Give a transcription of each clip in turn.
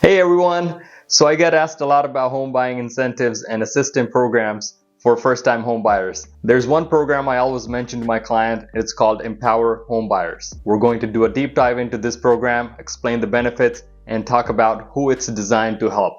Hey everyone! So I get asked a lot about home buying incentives and assistance programs for first-time home buyers. There's one program I always mention to my client. It's called Empower Homebuyers. We're going to do a deep dive into this program, explain the benefits, and talk about who it's designed to help.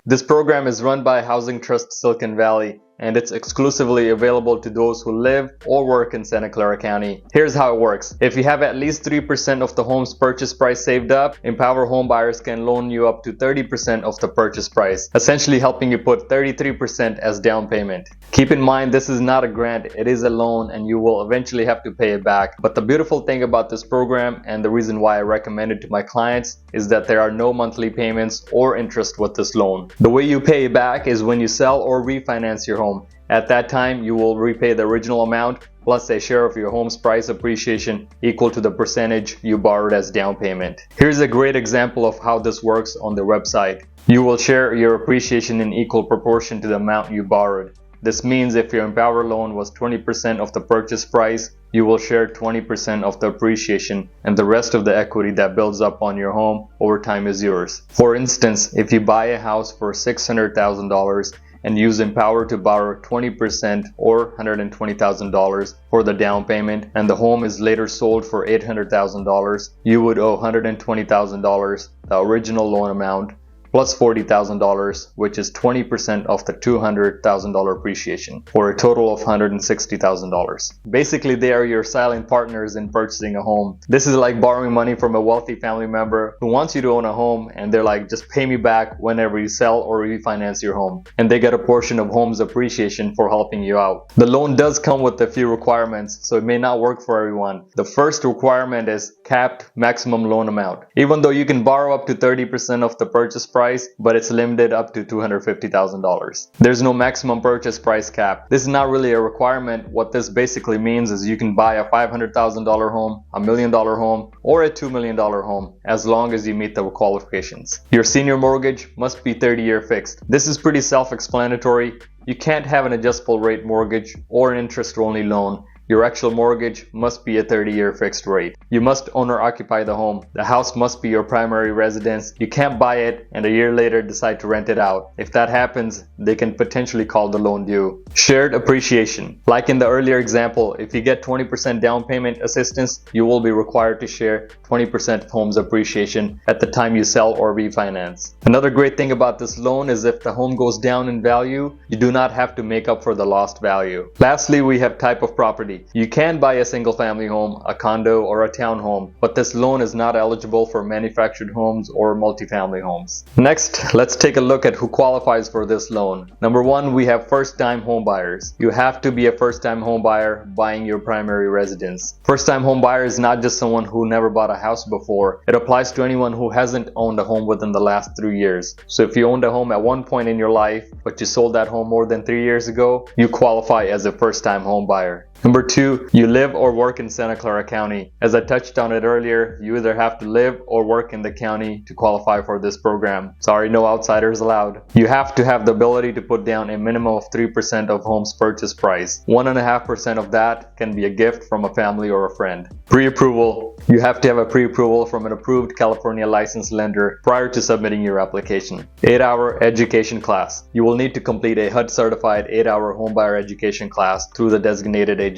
This program is run by Housing Trust Silicon Valley, and it's exclusively available to those who live or work in Santa Clara County. Here's how it works. If you have at least 3% of the home's purchase price saved up, Empower Homebuyers can loan you up to 30% of the purchase price, essentially helping you put 33% as down payment. Keep in mind, this is not a grant, it is a loan and you will eventually have to pay it back. But the beautiful thing about this program, and the reason why I recommend it to my clients, is that there are no monthly payments or interest with this loan. The way you pay it back is when you sell or refinance your home. At that time, you will repay the original amount plus a share of your home's price appreciation equal to the percentage you borrowed as down payment. Here's a great example of how this works on the website. You will share your appreciation in equal proportion to the amount you borrowed. This means if your Empower loan was 20% of the purchase price, you will share 20% of the appreciation, and the rest of the equity that builds up on your home over time is yours. For instance, if you buy a house for $600,000 and use Empower to borrow 20% or $120,000 for the down payment, and the home is later sold for $800,000, you would owe $120,000, the original loan amount, plus $40,000, which is 20% of the $200,000 appreciation, for a total of $160,000. Basically, they are your silent partners in purchasing a home. This is like borrowing money from a wealthy family member who wants you to own a home, and they're like, just pay me back whenever you sell or refinance your home. And they get a portion of home's appreciation for helping you out. The loan does come with a few requirements, so it may not work for everyone. The first requirement is capped maximum loan amount. Even though you can borrow up to 30% of the purchase price, but it's limited up to $250,000. There's no maximum purchase price cap. This is not really a requirement. What this basically means is you can buy a $500,000 home, a $1 million home, or a $2 million home as long as you meet the qualifications. Your senior mortgage must be 30-year fixed. This is pretty self-explanatory. You can't have an adjustable rate mortgage or an interest-only loan. Your actual mortgage must be a 30-year fixed rate. You must own or occupy the home. The house must be your primary residence. You can't buy it and a year later decide to rent it out. If that happens, they can potentially call the loan due. Shared appreciation. Like in the earlier example, if you get 20% down payment assistance, you will be required to share 20% of home's appreciation at the time you sell or refinance. Another great thing about this loan is if the home goes down in value, you do not have to make up for the lost value. Lastly, we have type of property. You can buy a single family home, a condo, or a townhome, but this loan is not eligible for manufactured homes or multifamily homes. Next, let's take a look at who qualifies for this loan. Number one, we have first-time home buyers. You have to be a first-time home buyer buying your primary residence. First-time home buyer is not just someone who never bought a house before. It applies to anyone who hasn't owned a home within the last 3 years. So if you owned a home at one point in your life, but you sold that home more than 3 years ago, you qualify as a first-time home buyer. Number two, you live or work in Santa Clara County. As I touched on it earlier, you either have to live or work in the county to qualify for this program. Sorry, no outsiders allowed. You have to have the ability to put down a minimum of 3% of home's purchase price. 1.5% of that can be a gift from a family or a friend. Pre-approval. You have to have a pre-approval from an approved California licensed lender prior to submitting your application. 8-hour education class. You will need to complete a HUD certified 8-hour homebuyer education class through the designated agency.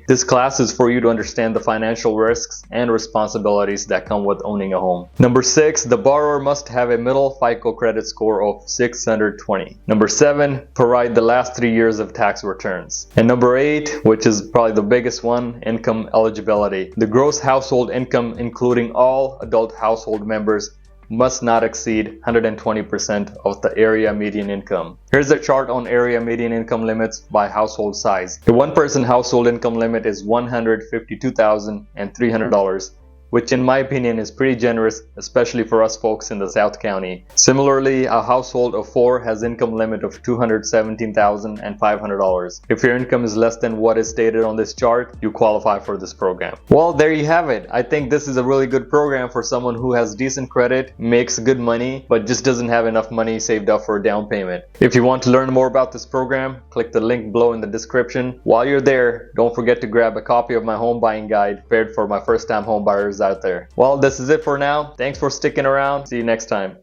This class is for you to understand the financial risks and responsibilities that come with owning a home. Number 6, the borrower must have a middle FICO credit score of 620. Number 7, provide the last 3 years of tax returns. And number 8, which is probably the biggest one, income eligibility. The gross household income, including all adult household members, must not exceed 120% of the area median income. Here's a chart on area median income limits by household size. The one-person household income limit is $152,300. which in my opinion is pretty generous, especially for us folks in the South County. Similarly, a household of 4 has income limit of $217,500. If your income is less than what is stated on this chart, you qualify for this program. Well, there you have it. I think this is a really good program for someone who has decent credit, makes good money, but just doesn't have enough money saved up for a down payment. If you want to learn more about this program, click the link below in the description. While you're there, don't forget to grab a copy of my home buying guide prepared for my first-time home buyers out there. Well, this is it for now. Thanks for sticking around. See you next time.